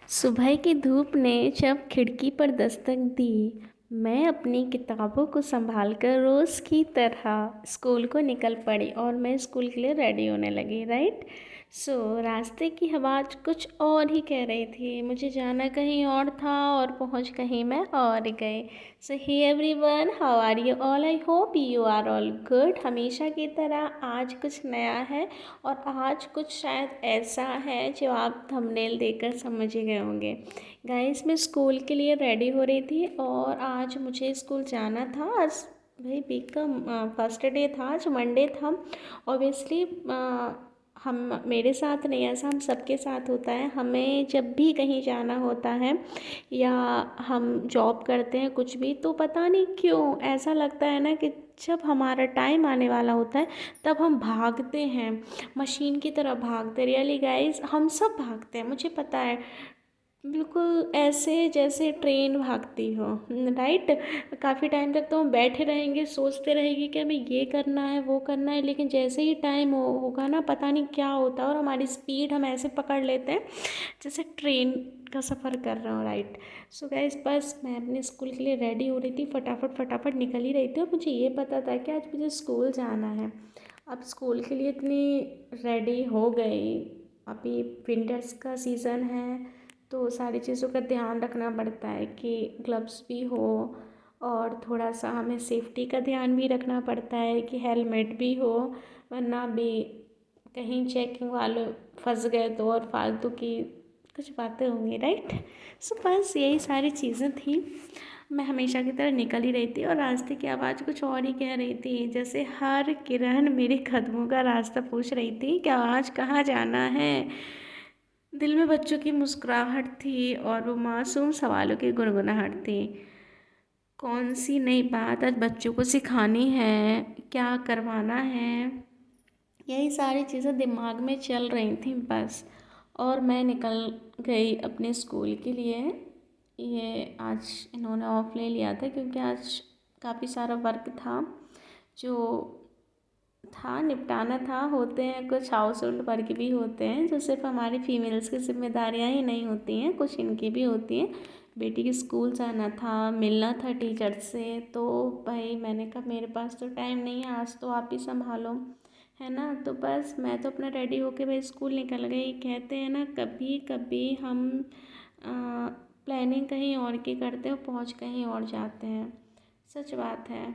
सुबह की धूप ने जब खिड़की पर दस्तक दी, मैं अपनी किताबों को संभाल कर रोज़ की तरह स्कूल को निकल पड़ी और मैं स्कूल के लिए रेडी होने लगी। राइट। रास्ते की हवा आज कुछ और ही कह रही थी। मुझे जाना कहीं और था और पहुंच कहीं मैं और गई। Hey everyone, how are you all? I hope you are all good. हमेशा की तरह आज कुछ नया है और आज कुछ शायद ऐसा है जो आप थंबनेल देखकर समझ ही गए होंगे। गाइस, मैं स्कूल के लिए रेडी हो रही थी और आज मुझे स्कूल जाना था। आज भाई वीक का फर्स्ट डे था, आज मंडे था। ऑब्वियसली हम मेरे साथ नहीं, ऐसा हम सबके साथ होता है। हमें जब भी कहीं जाना होता है या हम जॉब करते हैं कुछ भी, तो पता नहीं क्यों ऐसा लगता है ना कि जब हमारा टाइम आने वाला होता है तब हम भागते हैं, मशीन की तरह भागते। रियली गाइस, हम सब भागते हैं, मुझे पता है। बिल्कुल ऐसे जैसे ट्रेन भागती हो। राइट। काफ़ी टाइम तक तो हम बैठे रहेंगे, सोचते रहेंगे कि हमें ये करना है वो करना है, लेकिन जैसे ही टाइम होगा ना, पता नहीं क्या होता है और हमारी स्पीड हम ऐसे पकड़ लेते हैं जैसे ट्रेन का सफ़र कर रहा हूँ। राइट। गाइस, बस मैं अपने स्कूल के लिए रेडी हो रही थी, फटाफट फटाफट निकल ही रही थी और मुझे ये पता था कि आज मुझे स्कूल जाना है। अब स्कूल के लिए इतनी रेडी हो गई। अभी विंटर्स का सीज़न है तो सारी चीज़ों का ध्यान रखना पड़ता है कि ग्लव्स भी हो और थोड़ा सा हमें सेफ्टी का ध्यान भी रखना पड़ता है कि हेलमेट भी हो, वरना भी कहीं चेकिंग वाले फंस गए तो और फालतू की कुछ बातें होंगी। राइट। बस यही सारी चीज़ें थी। मैं हमेशा की तरह निकल ही रही थी और रास्ते की आवाज़ कुछ और ही कह रही थी, जैसे हर किरण मेरे कदमों का रास्ता पूछ रही थी कि आज कहाँ जाना है। दिल में बच्चों की मुस्कुराहट थी और वो मासूम सवालों की गुनगुनाहट थी। कौन सी नई बात आज बच्चों को सिखानी है, क्या करवाना है, यही सारी चीज़ें दिमाग में चल रही थी बस। और मैं निकल गई अपने स्कूल के लिए। ये आज इन्होंने ऑफ ले लिया था क्योंकि आज काफ़ी सारा वर्क था जो निपटाना था। होते हैं कुछ हाउस होल्ड वर्क भी होते हैं जो सिर्फ हमारी फीमेल्स की जिम्मेदारियां ही नहीं होती हैं, कुछ इनकी भी होती हैं। बेटी की स्कूल जाना था, मिलना था टीचर से, तो भाई मैंने कहा मेरे पास तो टाइम नहीं है, आज तो आप ही संभालो, है ना। तो बस मैं तो अपना रेडी होके भाई स्कूल निकल गई। कहते हैं ना, कभी कभी हम प्लानिंग कहीं और की करते हैं और पहुंच कहीं और जाते हैं। सच बात है,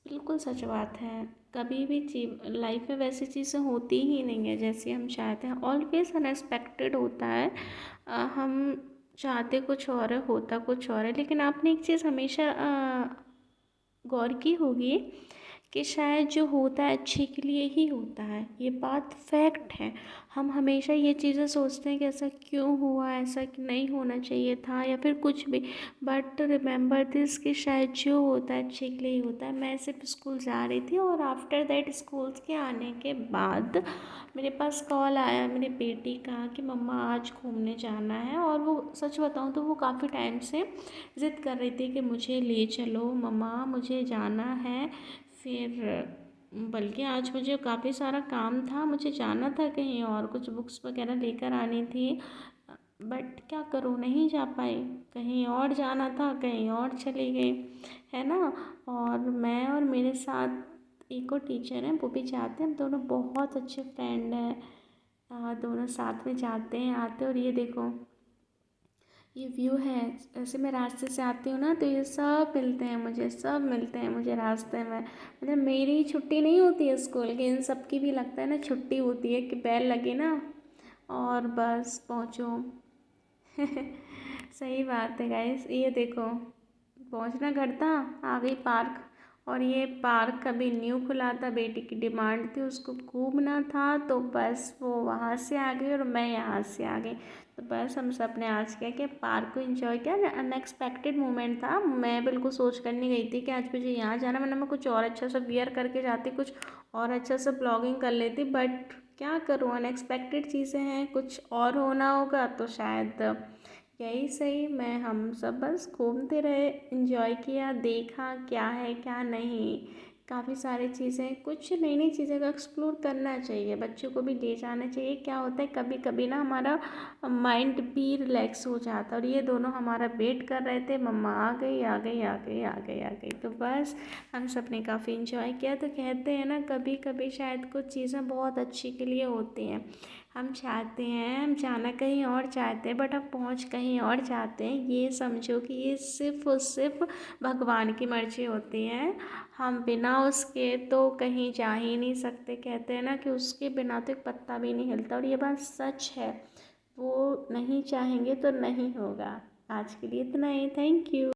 बिल्कुल सच बात है। कभी भी लाइफ में वैसी चीज़ें होती ही नहीं है जैसी हम चाहते हैं। ऑलवेज अनएक्सपेक्टेड होता है। हम चाहते कुछ और है, होता कुछ और है। लेकिन आपने एक चीज़ हमेशा गौर की होगी कि शायद जो होता है अच्छे के लिए ही होता है। ये बात फैक्ट है। हम हमेशा ये चीज़ें सोचते हैं कि ऐसा क्यों हुआ, ऐसा कि नहीं होना चाहिए था या फिर कुछ भी। बट रिमेंबर दिस कि शायद जो होता है अच्छे के लिए ही होता है। मैं सिर्फ स्कूल जा रही थी और आफ्टर दैट स्कूल के आने के बाद मेरे पास कॉल आया मेरी बेटी का कि मम्मा आज घूमने जाना है। और वो सच बताऊँ तो वो काफ़ी टाइम से ज़िद कर रही थी कि मुझे ले चलो मम्मा, मुझे जाना है। फिर बल्कि आज मुझे काफ़ी सारा काम था, मुझे जाना था कहीं और, कुछ बुक्स वगैरह लेकर आनी थी। बट क्या करूँ, नहीं जा पाई। कहीं और जाना था, कहीं और चली गई, है ना। और मैं और मेरे साथ एक और टीचर हैं, वो भी जाते हैं। हम दोनों बहुत अच्छे फ्रेंड हैं। दोनों साथ में जाते हैं आते हैं। और ये देखो, ये व्यू है। ऐसे मैं रास्ते से आती हूँ ना तो ये सब मिलते हैं मुझे, सब मिलते हैं मुझे रास्ते में। मतलब मेरी छुट्टी नहीं होती है स्कूल की, इन सब की भी लगता है ना छुट्टी होती है कि बेल लगी ना और बस पहुँचो। सही बात है गाइस। ये देखो, पहुंचना घर था, आ गई पार्क। और ये पार्क अभी न्यू खुला था, बेटी की डिमांड थी उसको घूमना था, तो बस वो वहाँ से आ गई और मैं यहाँ से आ गई। तो बस हम सब ने आज क्या किया, पार्क को एंजॉय किया। अनएक्सपेक्टेड मोमेंट था। मैं बिल्कुल सोच कर नहीं गई थी कि आज मुझे यहाँ जाना, वरना मैं कुछ और अच्छा सा वियर करके जाती, कुछ और अच्छा सा ब्लॉगिंग कर लेती। बट क्या करूँ, अनएक्सपेक्टेड चीज़ें हैं, कुछ और होना होगा तो शायद यही सही। मैं हम सब बस घूमते रहे, एंजॉय किया, देखा क्या है क्या नहीं, काफ़ी सारी चीज़ें, कुछ नई नई चीज़ें को एक्सप्लोर करना चाहिए, बच्चों को भी ले जाना चाहिए। क्या होता है कभी कभी ना हमारा माइंड भी रिलैक्स हो जाता है। और ये दोनों हमारा वेट कर रहे थे, मम्मा आ गई आ गई आ गई आ गई आ गई, तो बस हम सब ने काफ़ी इंजॉय किया। तो कहते हैं ना कभी कभी शायद कुछ चीज़ें बहुत अच्छी के लिए होती हैं। हम चाहते हैं, हम जाना कहीं और चाहते हैं, बट हम पहुंच कहीं और जाते हैं। ये समझो कि ये सिर्फ़ और सिर्फ भगवान की मर्ज़ी होती है। हम बिना उसके तो कहीं जा ही नहीं सकते। कहते हैं ना कि उसके बिना तो एक पत्ता भी नहीं हिलता, और ये बात सच है। वो नहीं चाहेंगे तो नहीं होगा। आज के लिए इतना ही। Thank you.